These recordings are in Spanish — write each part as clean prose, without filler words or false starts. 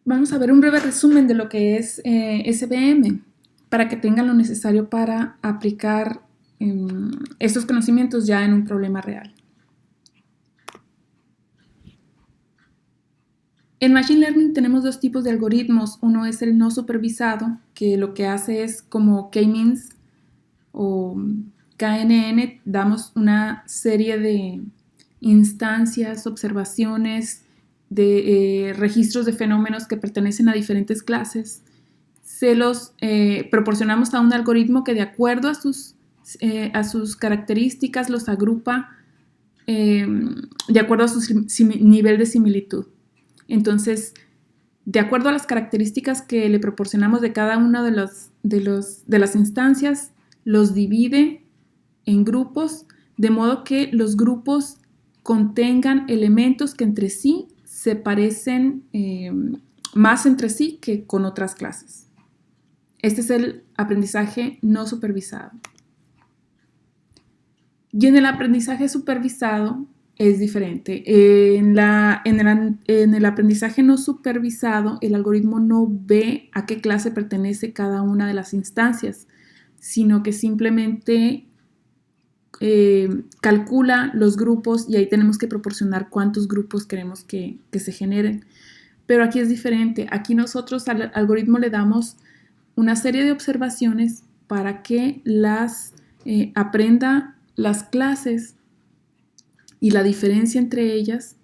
Vamos a ver un breve resumen de lo que es SVM para que tengan lo necesario para aplicar estos conocimientos ya en un problema real. En Machine Learning tenemos dos tipos de algoritmos. Uno es el no supervisado, que lo que hace es como K-means o KNN, damos una serie de instancias, observaciones, de registros de fenómenos que pertenecen a diferentes clases. Se los proporcionamos a un algoritmo que de acuerdo a sus características los agrupa de acuerdo a su nivel de similitud. Entonces, de acuerdo a las características que le proporcionamos de cada una de las instancias, los divide en grupos, de modo que los grupos contengan elementos que entre sí se parecen más entre sí que con otras clases. Este es el aprendizaje no supervisado. Y en el aprendizaje supervisado es diferente. En el aprendizaje no supervisado, el algoritmo no ve a qué clase pertenece cada una de las instancias, sino que simplemente calcula los grupos y ahí tenemos que proporcionar cuántos grupos queremos que se generen. Pero aquí es diferente. Aquí nosotros al algoritmo le damos una serie de observaciones para que aprenda las clases y la diferencia entre ellas,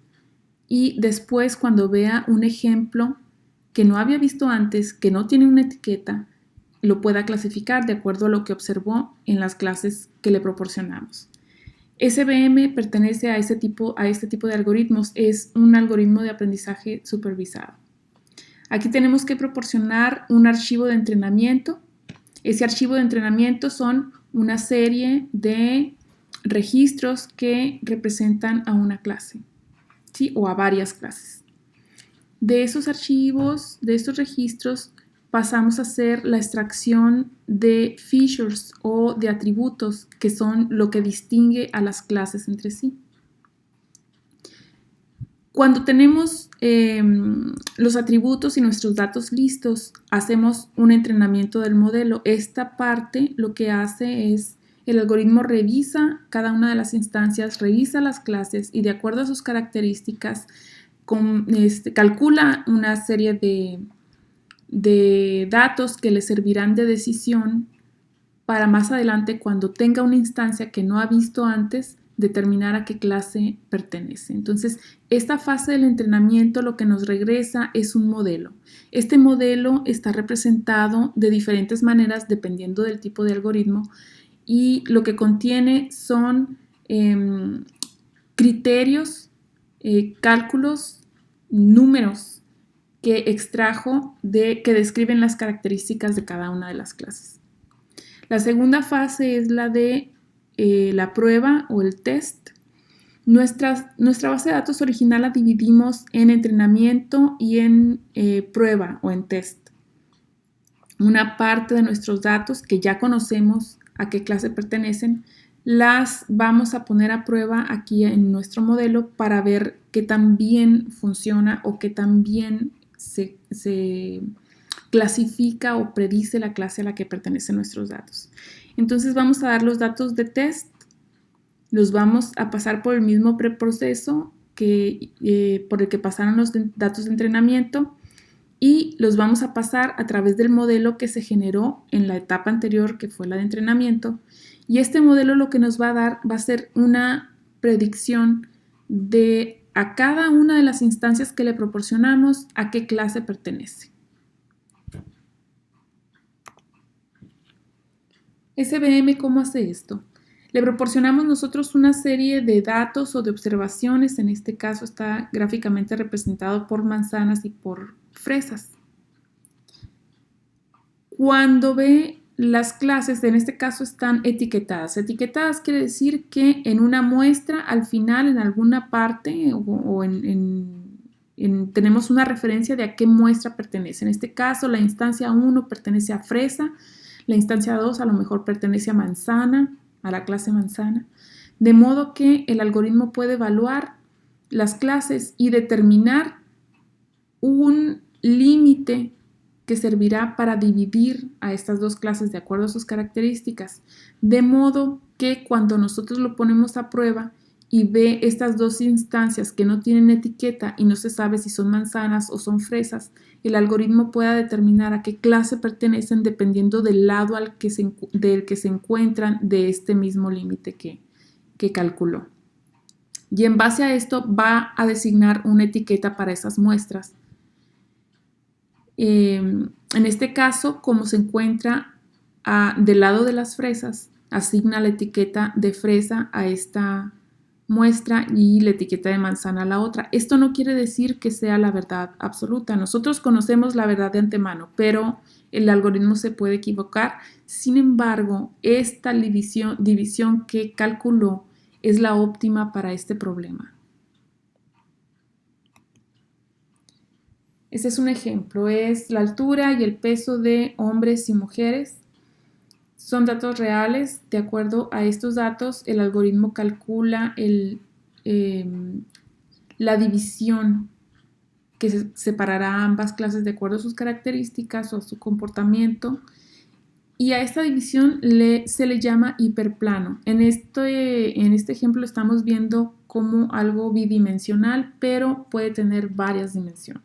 y después cuando vea un ejemplo que no había visto antes, que no tiene una etiqueta, lo pueda clasificar de acuerdo a lo que observó en las clases que le proporcionamos. SVM pertenece a este tipo de algoritmos, es un algoritmo de aprendizaje supervisado. Aquí tenemos que proporcionar un archivo de entrenamiento. Ese archivo de entrenamiento son una serie de registros que representan a una clase, ¿sí? O a varias clases. De esos archivos, de estos registros, pasamos a hacer la extracción de features o de atributos, que son lo que distingue a las clases entre sí. Cuando tenemos los atributos y nuestros datos listos, hacemos un entrenamiento del modelo. Esta parte lo que hace es el algoritmo revisa cada una de las instancias, revisa las clases y de acuerdo a sus características calcula una serie de datos que le servirán de decisión para más adelante, cuando tenga una instancia que no ha visto antes, determinar a qué clase pertenece. Entonces, esta fase del entrenamiento lo que nos regresa es un modelo. Este modelo está representado de diferentes maneras dependiendo del tipo de algoritmo y lo que contiene son criterios, cálculos, números que extrajo que describen las características de cada una de las clases. La segunda fase es la de la prueba o el test. Nuestra base de datos original la dividimos en entrenamiento y en prueba o en test. Una parte de nuestros datos que ya conocemos a qué clase pertenecen, las vamos a poner a prueba aquí en nuestro modelo para ver qué tan bien funciona o qué tan bien se clasifica o predice la clase a la que pertenecen nuestros datos. Entonces vamos a dar los datos de test, los vamos a pasar por el mismo preproceso por el que pasaron los datos de entrenamiento y los vamos a pasar a través del modelo que se generó en la etapa anterior, que fue la de entrenamiento, y este modelo lo que nos va a dar va a ser una predicción de a cada una de las instancias que le proporcionamos a qué clase pertenece. SVM, ¿cómo hace esto? Le proporcionamos nosotros una serie de datos o de observaciones, en este caso está gráficamente representado por manzanas y por fresas. Cuando ve las clases, en este caso están etiquetadas. Etiquetadas quiere decir que en una muestra, al final, en alguna parte tenemos una referencia de a qué muestra pertenece. En este caso, la instancia 1 pertenece a fresa, la instancia 2 a lo mejor pertenece a manzana, a la clase manzana, de modo que el algoritmo puede evaluar las clases y determinar un límite que servirá para dividir a estas dos clases de acuerdo a sus características, de modo que cuando nosotros lo ponemos a prueba y ve estas dos instancias que no tienen etiqueta y no se sabe si son manzanas o son fresas, el algoritmo pueda determinar a qué clase pertenecen dependiendo del lado del que se encuentran de este mismo límite que calculó. Y en base a esto va a designar una etiqueta para esas muestras. En este caso, como se encuentra del lado de las fresas, asigna la etiqueta de fresa a esta muestra y la etiqueta de manzana a la otra. Esto no quiere decir que sea la verdad absoluta. Nosotros conocemos la verdad de antemano, pero el algoritmo se puede equivocar. Sin embargo, esta división que calculó es la óptima para este problema. Este es un ejemplo, es la altura y el peso de hombres y mujeres. Son datos reales. De acuerdo a estos datos, el algoritmo calcula la división que separará ambas clases de acuerdo a sus características o a su comportamiento. Y a esta división se le llama hiperplano. En este ejemplo estamos viendo como algo bidimensional, pero puede tener varias dimensiones.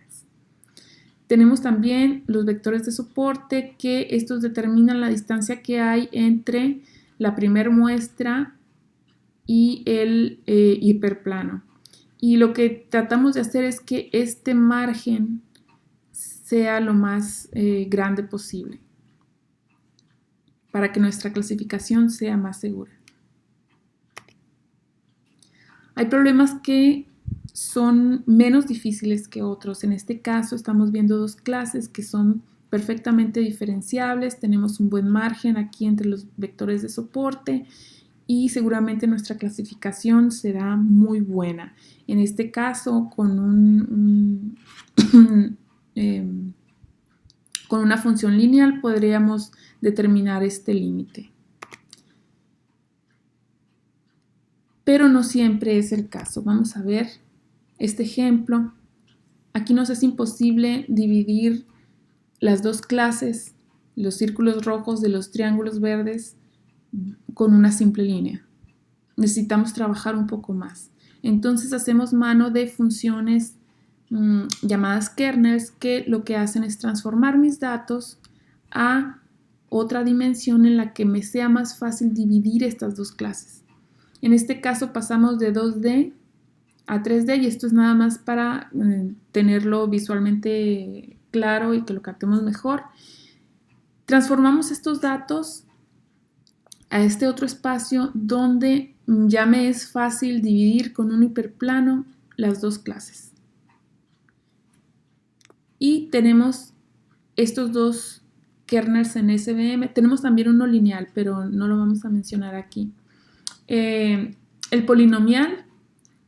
Tenemos también los vectores de soporte, que estos determinan la distancia que hay entre la primera muestra y el hiperplano. Y lo que tratamos de hacer es que este margen sea lo más grande posible para que nuestra clasificación sea más segura. Hay problemas que son menos difíciles que otros. En este caso estamos viendo dos clases que son perfectamente diferenciables. Tenemos un buen margen aquí entre los vectores de soporte y seguramente nuestra clasificación será muy buena. En este caso, con con una función lineal podríamos determinar este límite. Pero no siempre es el caso. Vamos a ver este ejemplo. Aquí nos es imposible dividir las dos clases, los círculos rojos de los triángulos verdes, con una simple línea. Necesitamos trabajar un poco más. Entonces hacemos mano de funciones llamadas kernels, que lo que hacen es transformar mis datos a otra dimensión en la que me sea más fácil dividir estas dos clases. En este caso pasamos de 2D a 3D y esto es nada más para tenerlo visualmente claro y que lo captemos mejor. Transformamos estos datos a este otro espacio donde ya me es fácil dividir con un hiperplano las dos clases. Y tenemos estos dos kernels en SVM. Tenemos también uno lineal, pero no lo vamos a mencionar aquí. El polinomial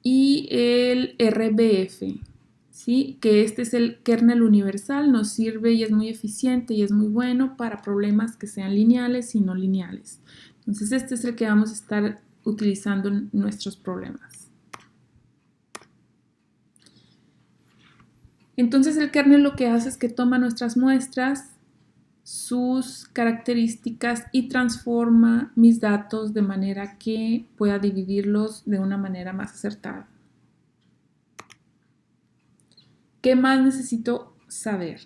y el RBF, ¿sí? Que este es el kernel universal, nos sirve y es muy eficiente y es muy bueno para problemas que sean lineales y no lineales. Entonces este es el que vamos a estar utilizando en nuestros problemas. Entonces el kernel lo que hace es que toma nuestras muestras, sus características y transforma mis datos de manera que pueda dividirlos de una manera más acertada. ¿Qué más necesito saber?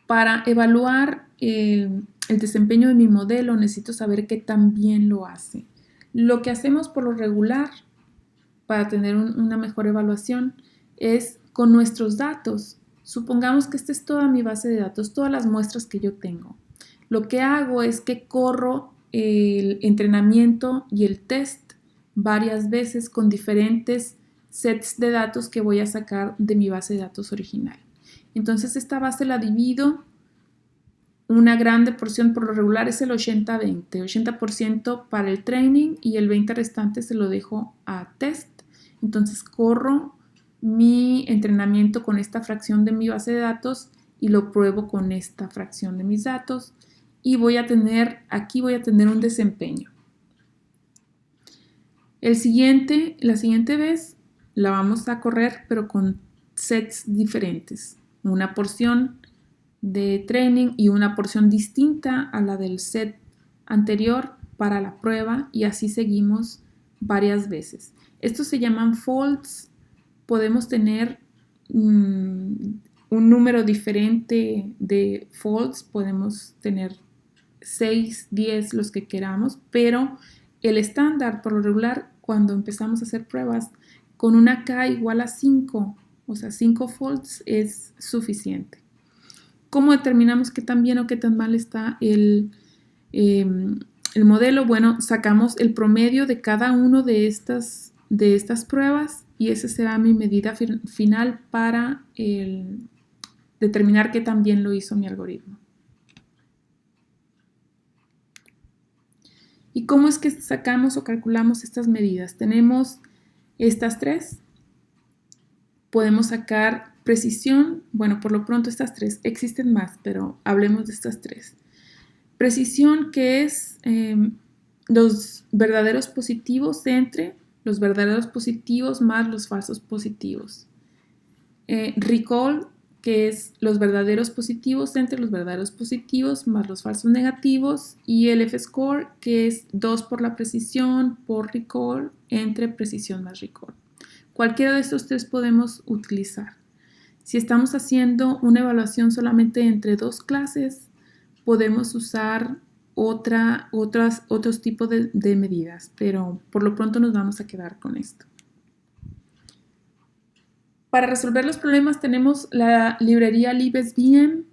Para evaluar el desempeño de mi modelo necesito saber qué tan bien lo hace. Lo que hacemos por lo regular para tener una mejor evaluación es con nuestros datos. Supongamos que esta es toda mi base de datos, todas las muestras que yo tengo. Lo que hago es que corro el entrenamiento y el test varias veces con diferentes sets de datos que voy a sacar de mi base de datos original. Entonces esta base la divido, una grande porción, por lo regular es el 80-20, 80% para el training y el 20% restante se lo dejo a test. Entonces corro mi entrenamiento con esta fracción de mi base de datos y lo pruebo con esta fracción de mis datos y aquí voy a tener un desempeño. La siguiente vez la vamos a correr pero con sets diferentes, una porción de training y una porción distinta a la del set anterior para la prueba, y así seguimos varias veces. Estos se llaman folds. Podemos tener un número diferente de folds, podemos tener 6, 10, los que queramos, pero el estándar por lo regular cuando empezamos a hacer pruebas con una K igual a 5, o sea 5 folds es suficiente. ¿Cómo determinamos qué tan bien o qué tan mal está el modelo? Bueno, sacamos el promedio de cada uno de estas pruebas y esa será mi medida final para determinar qué tan bien lo hizo mi algoritmo. ¿Y cómo es que sacamos o calculamos estas medidas? Tenemos estas tres. Podemos sacar precisión. Bueno, por lo pronto estas tres. Existen más, pero hablemos de estas tres. Precisión, que es los verdaderos positivos entre los verdaderos positivos más los falsos positivos. Recall, que es los verdaderos positivos entre los verdaderos positivos más los falsos negativos, y el F-score, que es 2 por la precisión por recall entre precisión más recall. Cualquiera de estos tres podemos utilizar. Si estamos haciendo una evaluación solamente entre dos clases, podemos usar otros tipos de medidas, pero por lo pronto nos vamos a quedar con esto. Para resolver los problemas tenemos la librería libsvm,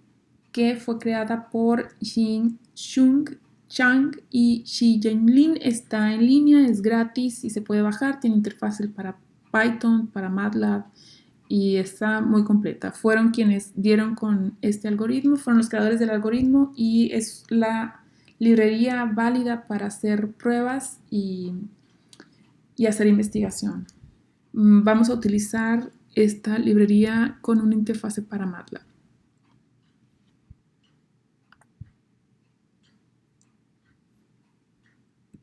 que fue creada por Xin-Chung Chang y Shi Jinlin. Está en línea, es gratis y se puede bajar. Tiene interfaz para Python, para MATLAB y está muy completa. Fueron quienes dieron con este algoritmo, fueron los creadores del algoritmo y es la librería válida para hacer pruebas y hacer investigación. Vamos a utilizar esta librería con una interfaz para MATLAB.